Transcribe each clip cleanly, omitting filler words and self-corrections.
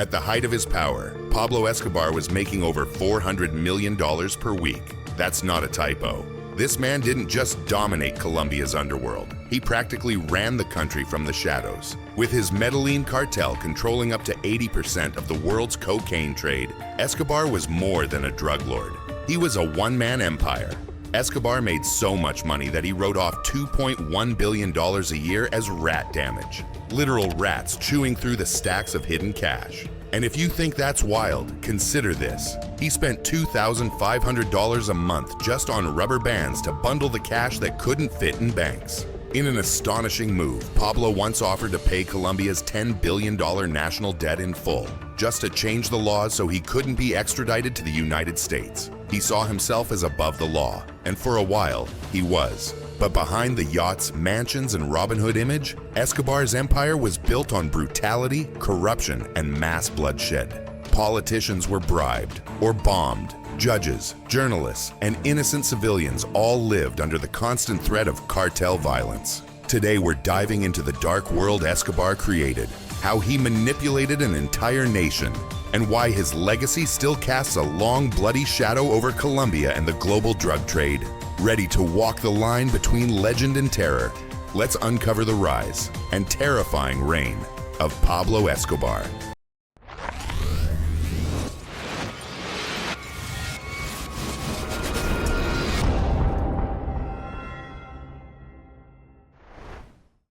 At the height of his power, Pablo Escobar was making over $400 million per week. That's not a typo. This man didn't just dominate Colombia's underworld. He practically ran the country from the shadows. With his Medellin cartel controlling up to 80% of the world's cocaine trade, Escobar was more than a drug lord. He was a one-man empire. Escobar made so much money that he wrote off $2.1 billion a year as rat damage. Literal rats chewing through the stacks of hidden cash. And if you think that's wild, consider this. He spent $2,500 a month just on rubber bands to bundle the cash that couldn't fit in banks. In an astonishing move, Pablo once offered to pay Colombia's $10 billion national debt in full, just to change the laws so he couldn't be extradited to the United States. He saw himself as above the law, and for a while, he was. But behind the yachts, mansions, and Robin Hood image, Escobar's empire was built on brutality, corruption, and mass bloodshed. Politicians were bribed or bombed. Judges, journalists, and innocent civilians all lived under the constant threat of cartel violence. Today, we're diving into the dark world Escobar created, how he manipulated an entire nation, and why his legacy still casts a long, bloody shadow over Colombia and the global drug trade. Ready to walk the line between legend and terror? Let's uncover the rise and terrifying reign of Pablo Escobar.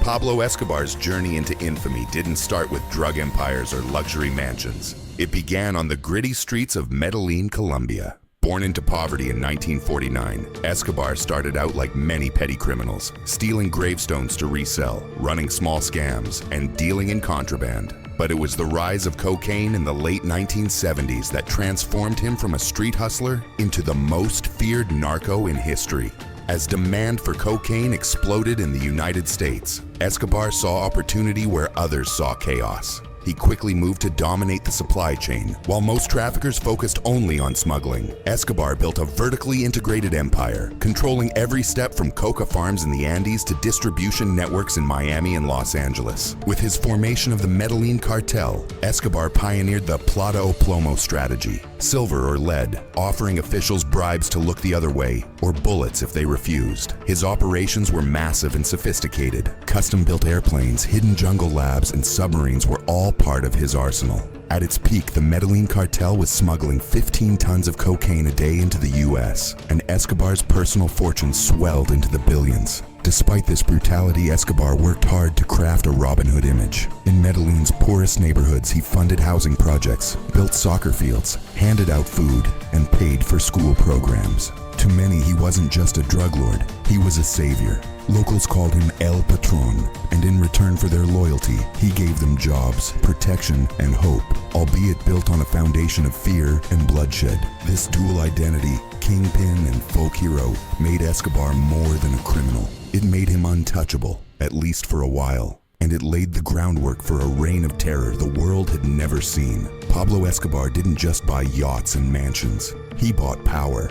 Pablo Escobar's journey into infamy didn't start with drug empires or luxury mansions. It began on the gritty streets of Medellin, Colombia. Born into poverty in 1949, Escobar started out like many petty criminals, stealing gravestones to resell, running small scams, and dealing in contraband. But it was the rise of cocaine in the late 1970s that transformed him from a street hustler into the most feared narco in history. As demand for cocaine exploded in the United States, Escobar saw opportunity where others saw chaos. He quickly moved to dominate the supply chain. While most traffickers focused only on smuggling, Escobar built a vertically integrated empire, controlling every step from coca farms in the Andes to distribution networks in Miami and Los Angeles. With his formation of the Medellin Cartel, Escobar pioneered the plata o plomo strategy, silver or lead, offering officials bribes to look the other way, or bullets if they refused. His operations were massive and sophisticated. Custom-built airplanes, hidden jungle labs, and submarines were all part of his arsenal. At its peak, the Medellin cartel was smuggling 15 tons of cocaine a day into the US, and Escobar's personal fortune swelled into the billions. Despite this brutality, Escobar worked hard to craft a Robin Hood image. In Medellin's poorest neighborhoods, he funded housing projects, built soccer fields, handed out food, and paid for school programs. To many, he wasn't just a drug lord, he was a savior. Locals called him El Patron, and in return for their loyalty, he gave them jobs, protection, and hope, albeit built on a foundation of fear and bloodshed. This dual identity, Kingpin and folk hero, made Escobar more than a criminal. It made him untouchable, at least for a while. And it laid the groundwork for a reign of terror the world had never seen. Pablo Escobar didn't just buy yachts and mansions, he bought power.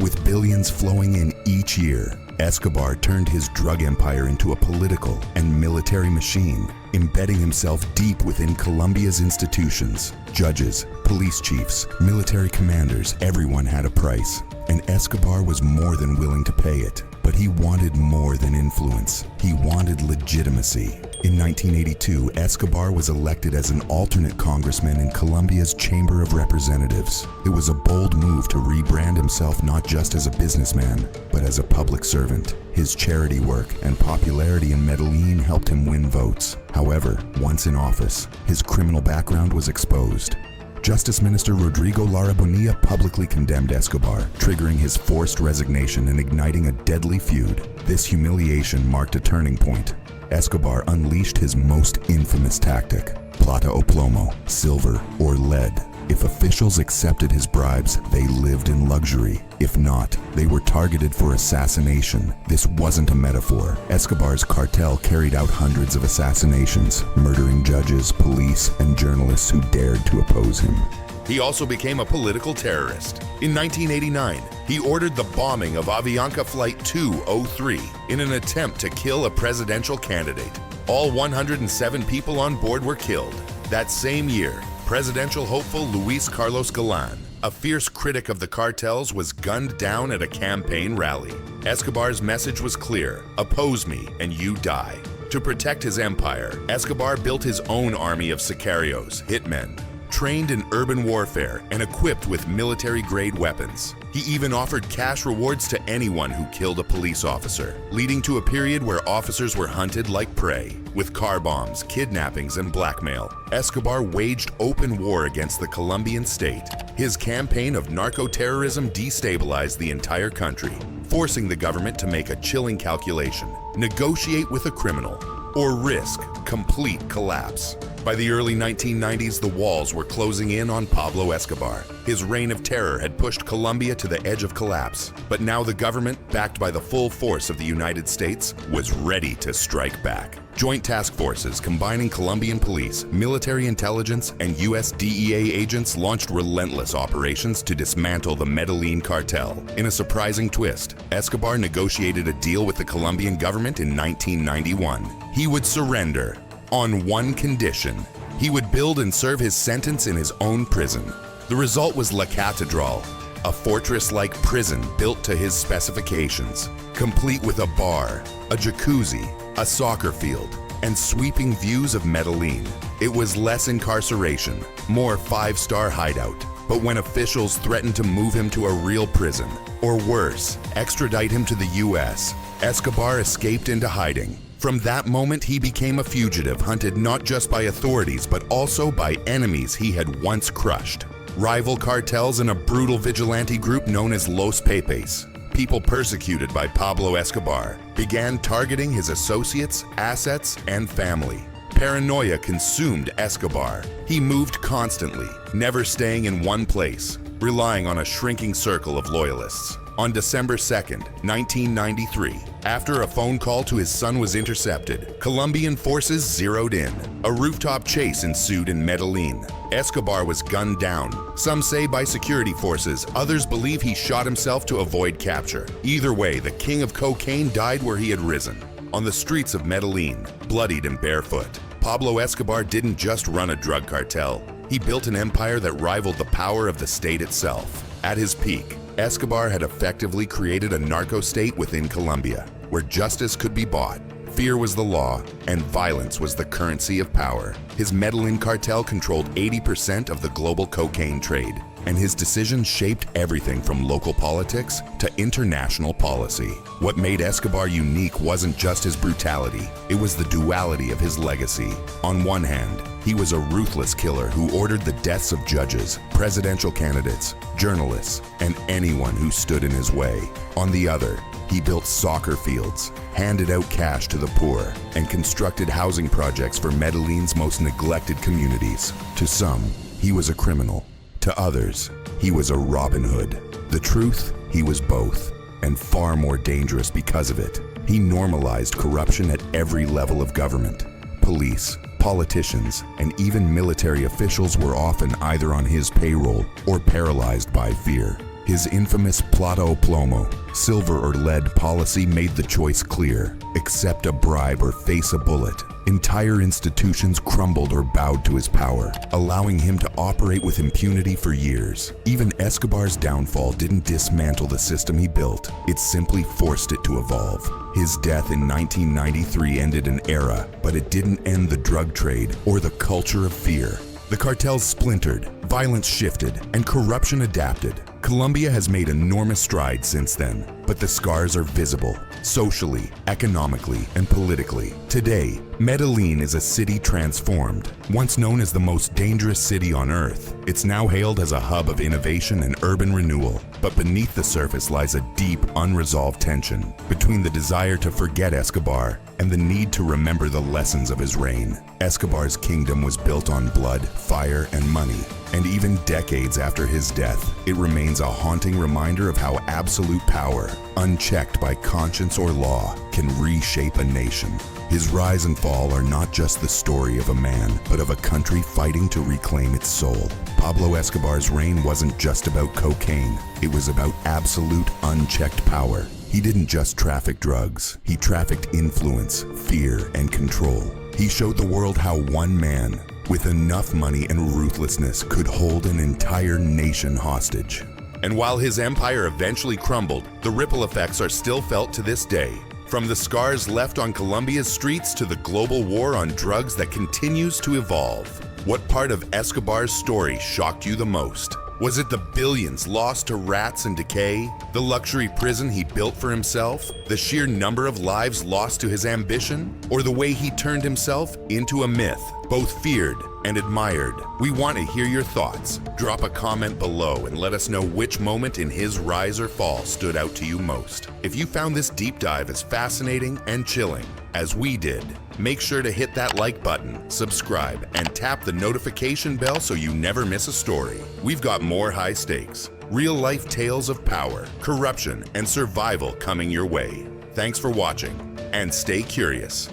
With billions flowing in each year, Escobar turned his drug empire into a political and military machine, embedding himself deep within Colombia's institutions. Judges, police chiefs, military commanders, everyone had a price, and Escobar was more than willing to pay it. But he wanted more than influence. He wanted legitimacy. In 1982, Escobar was elected as an alternate congressman in Colombia's Chamber of Representatives. It was a bold move to rebrand himself not just as a businessman, but as a public servant. His charity work and popularity in Medellin helped him win votes. However, once in office, his criminal background was exposed. Justice Minister Rodrigo Lara Bonilla publicly condemned Escobar, triggering his forced resignation and igniting a deadly feud. This humiliation marked a turning point. Escobar unleashed his most infamous tactic, plata o plomo, silver or lead. If officials accepted his bribes, they lived in luxury. If not, they were targeted for assassination. This wasn't a metaphor. Escobar's cartel carried out hundreds of assassinations, murdering judges, police, and journalists who dared to oppose him. He also became a political terrorist. In 1989, he ordered the bombing of Avianca Flight 203 in an attempt to kill a presidential candidate. All 107 people on board were killed. That same year, Presidential hopeful Luis Carlos Galan, a fierce critic of the cartels, was gunned down at a campaign rally. Escobar's message was clear: oppose me and you die. To protect his empire, Escobar built his own army of sicarios, hitmen, trained in urban warfare and equipped with military-grade weapons. He even offered cash rewards to anyone who killed a police officer, leading to a period where officers were hunted like prey. With car bombs, kidnappings, and blackmail, Escobar waged open war against the Colombian state. His campaign of narco-terrorism destabilized the entire country, forcing the government to make a chilling calculation: negotiate with a criminal or risk complete collapse. By the early 1990s, the walls were closing in on Pablo Escobar. His reign of terror had pushed Colombia to the edge of collapse. But now the government, backed by the full force of the United States, was ready to strike back. Joint task forces combining Colombian police, military intelligence, and US DEA agents launched relentless operations to dismantle the Medellin cartel. In a surprising twist, Escobar negotiated a deal with the Colombian government in 1991. He would surrender on one condition: he would build and serve his sentence in his own prison. The result was La Catedral, a fortress-like prison built to his specifications, complete with a bar, a jacuzzi, a soccer field, and sweeping views of Medellin. It was less incarceration, more five-star hideout. But when officials threatened to move him to a real prison, or worse, extradite him to the US, Escobar escaped into hiding. From that moment, he became a fugitive, hunted not just by authorities, but also by enemies he had once crushed. Rival cartels and a brutal vigilante group known as Los Pepes, people persecuted by Pablo Escobar, began targeting his associates, assets, and family. Paranoia consumed Escobar. He moved constantly, never staying in one place, relying on a shrinking circle of loyalists. On December 2nd, 1993, after a phone call to his son was intercepted, Colombian forces zeroed in. A rooftop chase ensued in Medellin. Escobar was gunned down. Some say by security forces, others believe he shot himself to avoid capture. Either way, the king of cocaine died where he had risen, on the streets of Medellin, bloodied and barefoot. Pablo Escobar didn't just run a drug cartel. He built an empire that rivaled the power of the state itself. At his peak, Escobar had effectively created a narco state within Colombia, where justice could be bought, fear was the law, and violence was the currency of power. His Medellin cartel controlled 80% of the global cocaine trade, and his decisions shaped everything from local politics to international policy. What made Escobar unique wasn't just his brutality, it was the duality of his legacy. On one hand, he was a ruthless killer who ordered the deaths of judges, presidential candidates, journalists, and anyone who stood in his way. On the other, he built soccer fields, handed out cash to the poor, and constructed housing projects for Medellin's most neglected communities. To some, he was a criminal. To others, he was a Robin Hood. The truth, he was both, and far more dangerous because of it. He normalized corruption at every level of government. Police, politicians, and even military officials were often either on his payroll or paralyzed by fear. His infamous plata o plomo, silver or lead policy made the choice clear: accept a bribe or face a bullet. Entire institutions crumbled or bowed to his power, allowing him to operate with impunity for years. Even Escobar's downfall didn't dismantle the system he built, it simply forced it to evolve. His death in 1993 ended an era, but it didn't end the drug trade or the culture of fear. The cartels splintered, violence shifted, and corruption adapted. Colombia has made enormous strides since then, but the scars are visible, socially, economically, and politically. Today, Medellin is a city transformed. Once known as the most dangerous city on earth, it's now hailed as a hub of innovation and urban renewal. But beneath the surface lies a deep, unresolved tension between the desire to forget Escobar and the need to remember the lessons of his reign. Escobar's kingdom was built on blood, fire, and money. And even decades after his death, it remains a haunting reminder of how absolute power, unchecked by conscience or law, can reshape a nation. His rise and fall are not just the story of a man, but of a country fighting to reclaim its soul. Pablo Escobar's reign wasn't just about cocaine, it was about absolute, unchecked power. He didn't just traffic drugs, he trafficked influence, fear, and control. He showed the world how one man, with enough money and ruthlessness could hold an entire nation hostage. And while his empire eventually crumbled, the ripple effects are still felt to this day. From the scars left on Colombia's streets to the global war on drugs that continues to evolve. What part of Escobar's story shocked you the most? Was it the billions lost to rats and decay? The luxury prison he built for himself? The sheer number of lives lost to his ambition? Or the way he turned himself into a myth, both feared and admired? We want to hear your thoughts. Drop a comment below and let us know which moment in his rise or fall stood out to you most. If you found this deep dive as fascinating and chilling as we did, make sure to hit that like button, subscribe, and tap the notification bell so you never miss a story. We've got more high stakes, real-life tales of power, corruption, and survival coming your way. Thanks for watching, and stay curious.